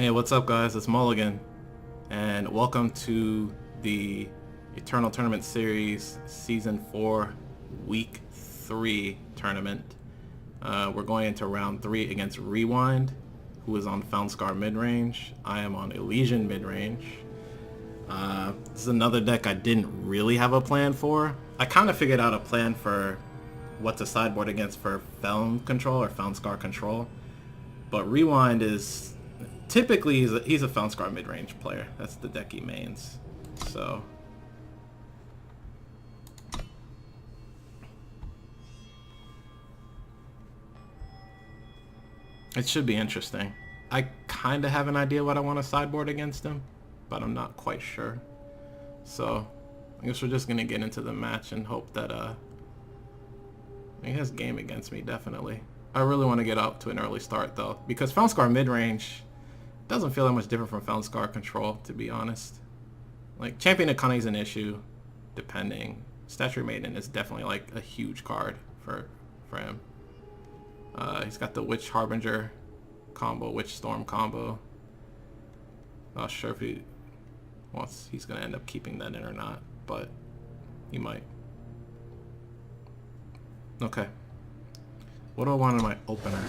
Hey, what's up guys? It's Mulligan, and welcome to the Eternal Tournament Series Season 4 Week 3 tournament. We're going into round 3 against Rewind, who is on Felnscar Midrange. I am on Elysian Midrange. This is another deck I didn't really have a plan for. I kind of figured out a plan for what to sideboard against for Feln control or Felnscar control, but Rewind is typically he's a Felnscar Midrange player. That's the deck he mains. So it should be interesting. I kind of have an idea what I want to sideboard against him, but I'm not quite sure. So I guess we're just gonna get into the match and hope that he has game against me, definitely. I really want to get out to an early start though, because Felnscar Midrange doesn't feel that much different from Felnscar Control, to be honest. Like, Champion of Cunning is an issue, depending. Statuary Maiden is definitely like a huge card for him. He's got the Witch Harbinger combo, Witch Storm combo. Not sure if he's gonna end up keeping that in or not, but he might. Okay. What do I want in my opener?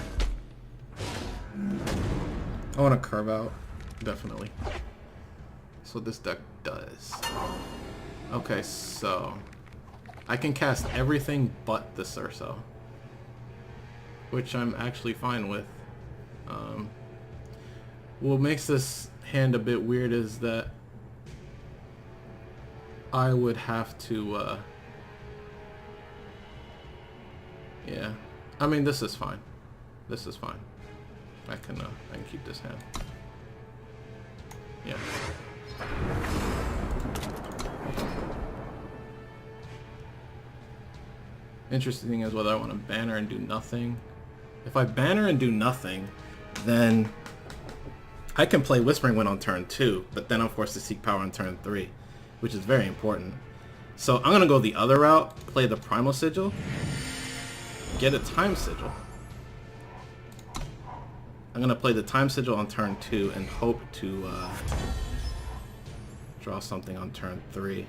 I want to curve out, definitely. That's what this deck does. Okay, so I can cast everything but the Cirso, which I'm actually fine with. What makes this hand a bit weird is that I would have to, yeah. I mean, this is fine. This is fine. I can keep this hand. Yeah. Interesting thing is whether I want to banner and do nothing. If I banner and do nothing, then I can play Whispering Wind on turn 2, but then I'm forced to seek power on turn 3, which is very important. So I'm gonna go the other route, play the Primal Sigil, get a Time Sigil. I'm gonna play the Time Sigil on turn 2 and hope to draw something on turn 3.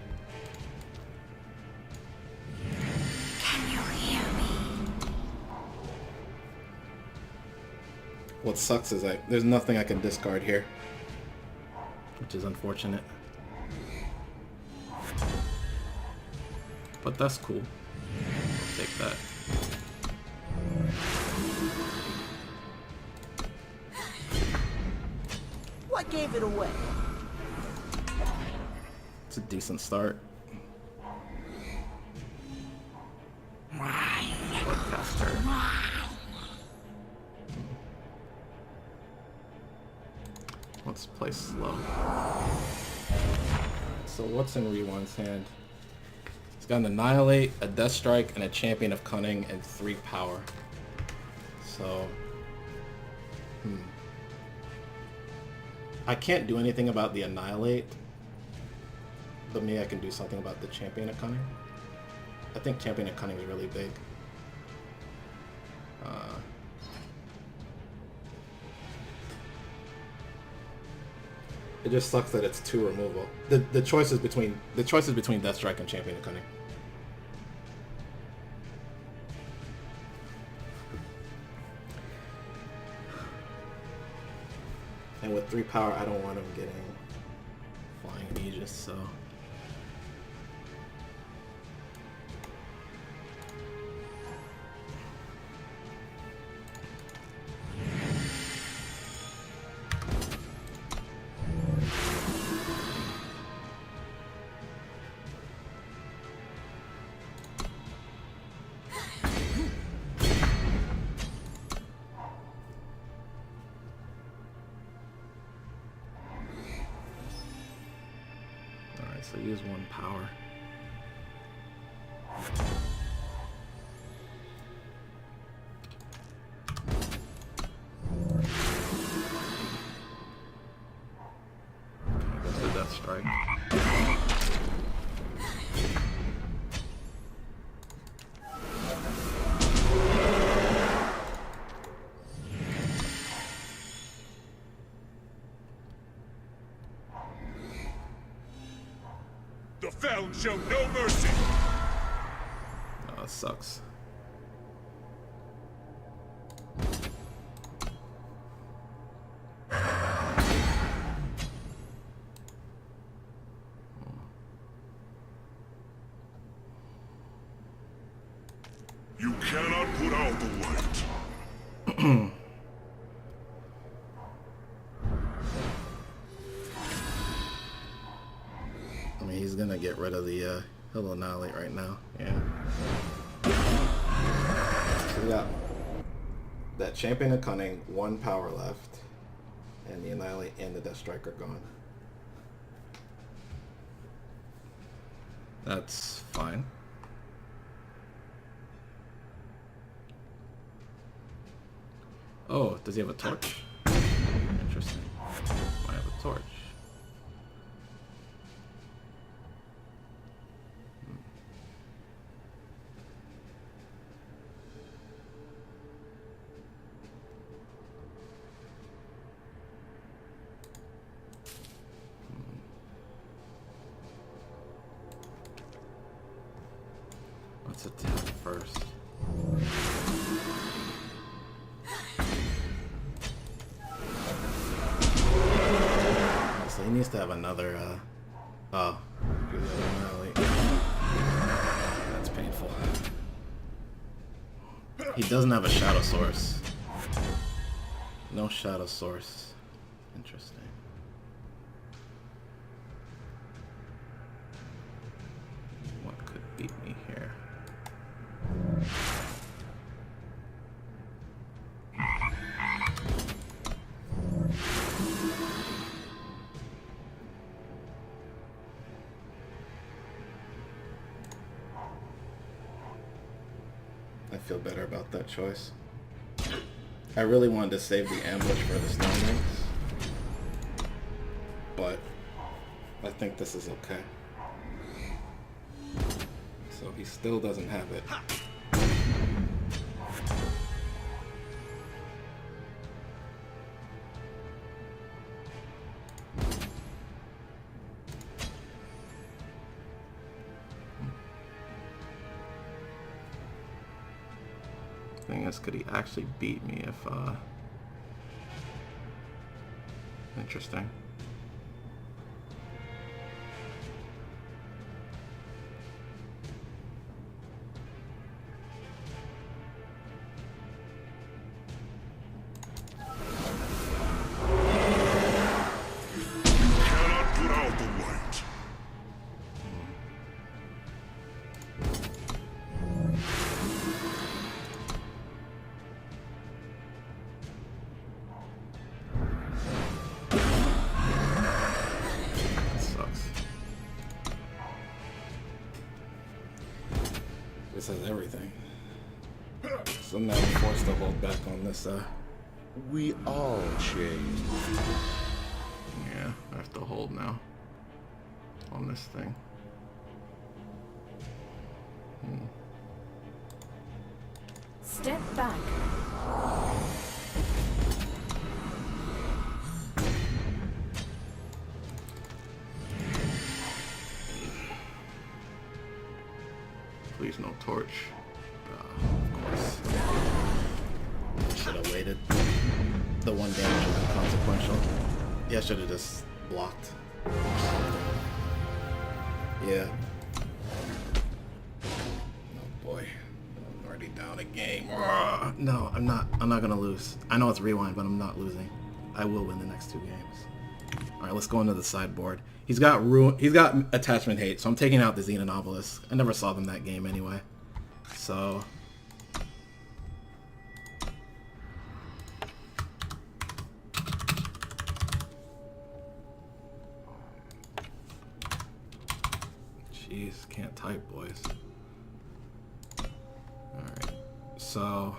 Can you hear me? What sucks is there's nothing I can discard here, which is unfortunate. But that's cool. I'll take that. What gave it away? It's a decent start. Caster. Let's play slow. So what's in Rewind's hand? He's got an Annihilate, a Death Strike, and a Champion of Cunning, and 3 power. So, I can't do anything about the Annihilate, but maybe I can do something about the Champion of Cunning. I think Champion of Cunning is really big. It just sucks that it's 2 removal. The choice is between Death Strike and Champion of Cunning. And with 3 power, I don't want him getting Flying Aegis, so. So use 1 power. Okay, that's the Death Strike. The Feln show no mercy! Oh, it sucks. You cannot put out the light. I mean, he's gonna get rid of the, he'll annihilate right now, yeah. So we got that Champion of Cunning, 1 power left, and the Annihilate and the Death Striker gone. That's fine. Oh, does he have a torch? Interesting. I have a torch. Let's attack first. So he needs to have another, oh. That's painful. He doesn't have a shadow source. No shadow source. Interesting. What could beat me here? I feel better about that choice. I really wanted to save the ambush for the Stone Lynx, but I think this is okay. So he still doesn't have it. Thing is, could he actually beat me if, interesting. Cannot put out the light. This has everything. So now I'm forced to hold back on this, We all change. yeah, I have to hold now on this thing. Step back. Please no torch. Of course. Should have waited. The 1 damage was inconsequential. Yeah, I should have just blocked. Yeah. Oh boy. I'm already down a game. No, I'm not gonna lose. I know it's rewind, but I'm not losing. I will win the next 2 games. Alright, let's go into the sideboard. He's got attachment hate, so I'm taking out the Xenan Obelisk. I never saw them that game anyway. So jeez, can't type, boys. Alright. So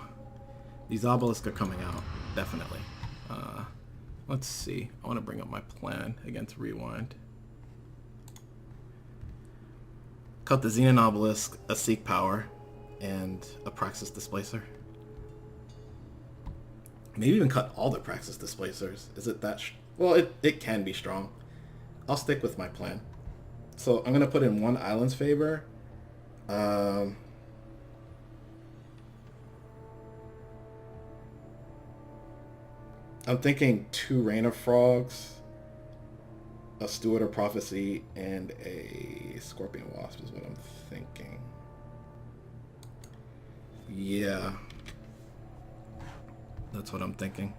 these obelisks are coming out, definitely. Let's see. I want to bring up my plan against rewind. Cut the Xenan Obelisk, a Seek Power, and a Praxis Displacer. Maybe even cut all the Praxis Displacers. Is it that well, it can be strong. I'll stick with my plan. So I'm gonna put in one Island's favor. I'm thinking 2 Rain of Frogs, a Steward of Prophecy, and a Scorpion Wasp is what I'm thinking. Yeah. That's what I'm thinking.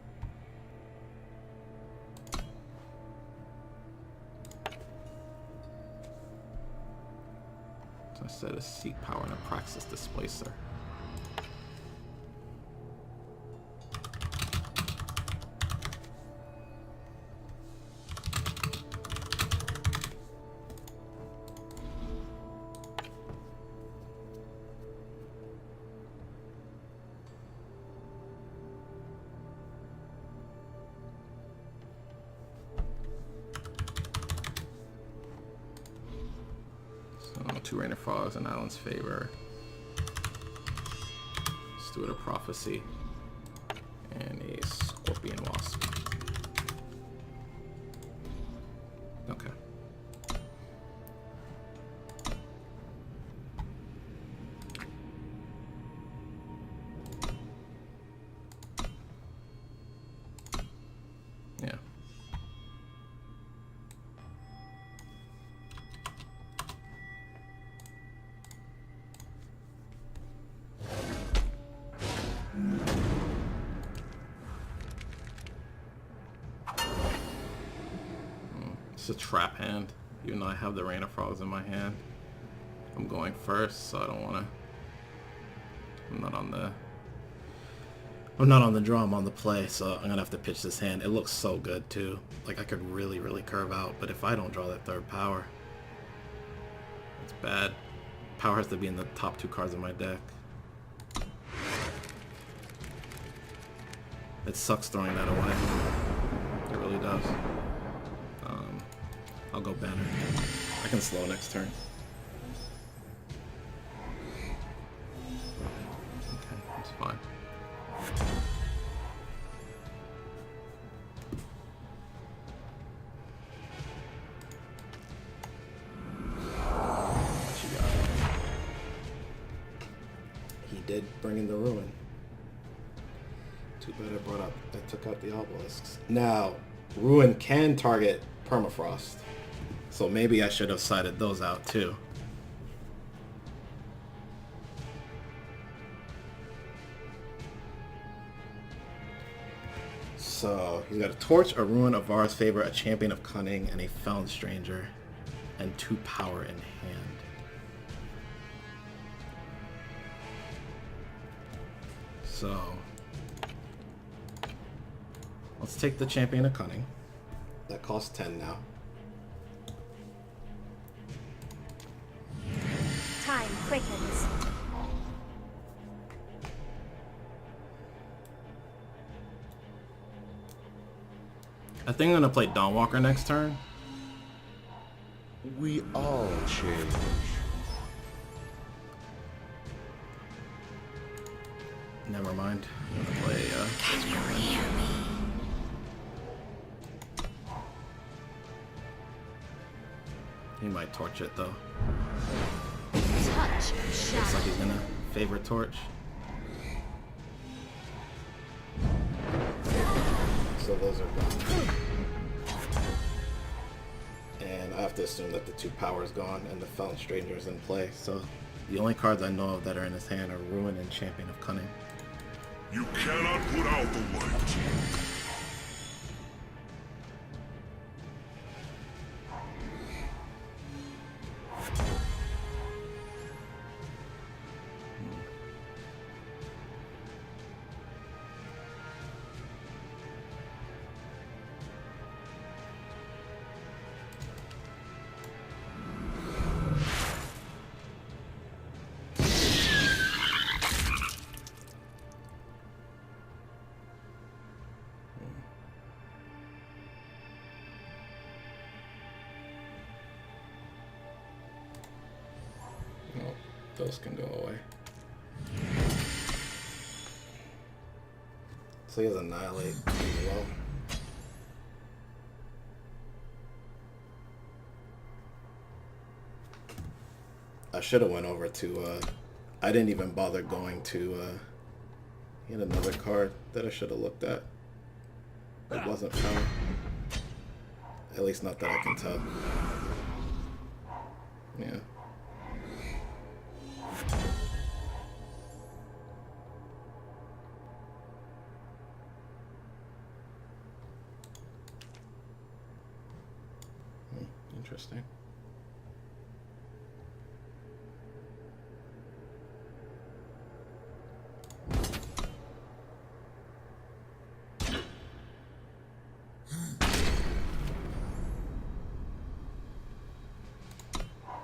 So I said a Seek Power and a Praxis Displacer. So 2 Rain of Frogs in Island's favor. Steward of Prophecy. And a Scorpion Wasp. Okay. Yeah. It's a trap hand, even though I have the Rain of Frogs in my hand. I'm going first, so I don't want to. I'm not on the draw, I'm on the play, so I'm gonna have to pitch this hand. It looks so good too. Like I could really curve out, but if I don't draw that 3rd power, it's bad. Power has to be in the top 2 cards of my deck. It sucks throwing that away. It really does. I'll go banner. I can slow next turn. Okay, that's fine. What you got? He did bring in the ruin. Too bad I took out the obelisks. Now, ruin can target Permafrost. So maybe I should have sided those out too. So he's got a Torch, a Ruin, a Var's Favor, a Champion of Cunning, and a Found Stranger, and 2 power in hand. So let's take the Champion of Cunning. That costs 10 now. Time quickens. I think I'm gonna play Dawnwalker next turn. We all change. Never mind. I'm gonna play. Can you hear me? He might torch it though. Touch Looks like shadow. he's gonna favor torch. So those are gone. And I have to assume that the 2 power is gone and the Fountain Stranger is in play. So the only cards I know of that are in his hand are Ruin and Champion of Cunning. You cannot put out the light. Well, those can go away. So he has Annihilate as well. I should have went over to, I didn't even bother going to, he had another card that I should have looked at. It wasn't found. At least not that I can tell. Yeah. Interesting.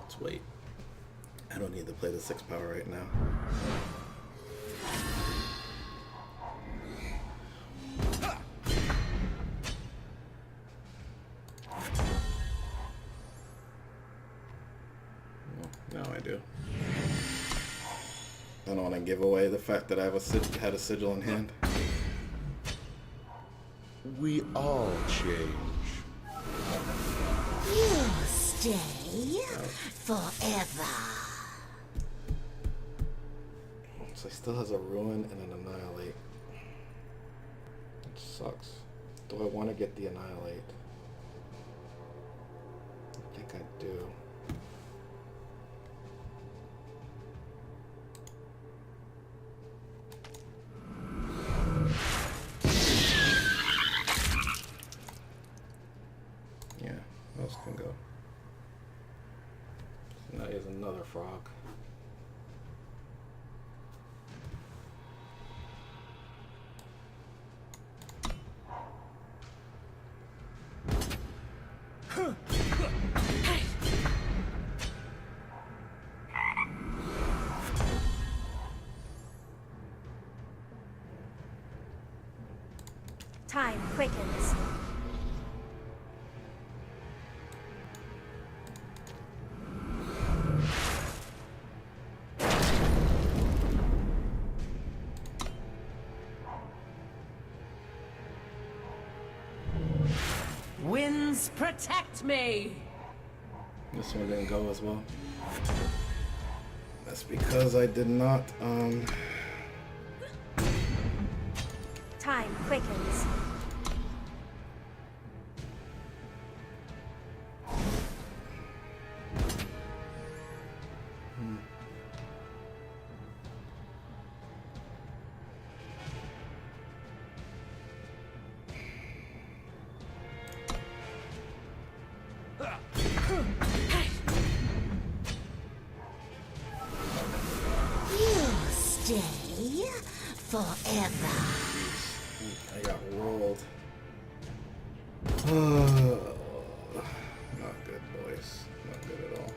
Let's wait. I don't need to play the 6 power right now. Now I do. I don't want to give away the fact that I have had a sigil in hand. We all change. You'll stay forever. So he still has a ruin and an annihilate. Which sucks. Do I want to get the annihilate? I think I do. Yeah, what else can go? So now here's another frog. Time quickens. Winds protect me. This one didn't go as well. That's because I did not, Time quickens. You'll stay forever. I got rolled. Not good, boys. Not good at all.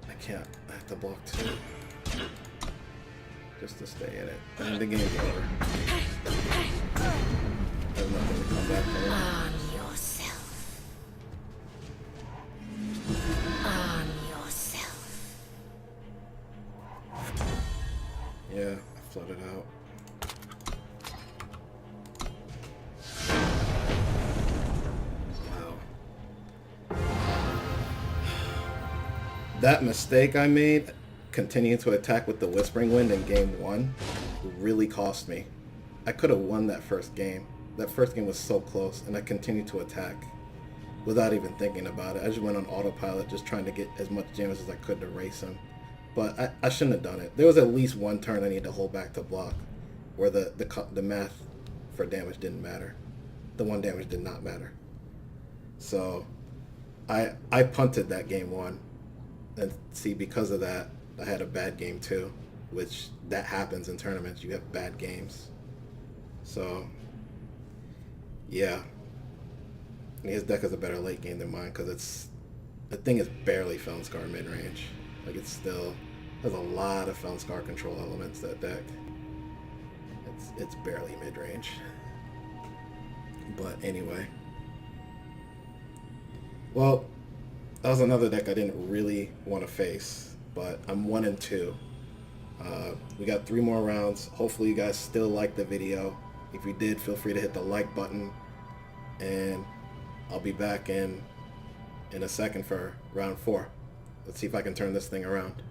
I can't. I have to block 2. Just to stay in it. And the game's over. There's nothing to come back from. Arm yourself. Arm yourself. Yeah, I flooded out. Wow. That mistake I made, continuing to attack with the Whispering Wind in game 1, really cost me. I could have won that first game. That first game was so close, and I continued to attack without even thinking about it. I just went on autopilot, just trying to get as much damage as I could to race him. But I shouldn't have done it. There was at least one turn I needed to hold back to block, where the math for damage didn't matter. The 1 damage did not matter. So I punted that game 1, and see, because of that, I had a bad game 2, which that happens in tournaments. You have bad games. So yeah, and his deck is a better late game than mine, because the thing is barely Felnscar Midrange. Like, it still has a lot of Felnscar control elements, that deck. It's barely midrange. But anyway. Well, that was another deck I didn't really want to face, but I'm 1-2. We got 3 more rounds. Hopefully you guys still like the video. If you did, feel free to hit the like button and I'll be back in a second for round 4. Let's see if I can turn this thing around.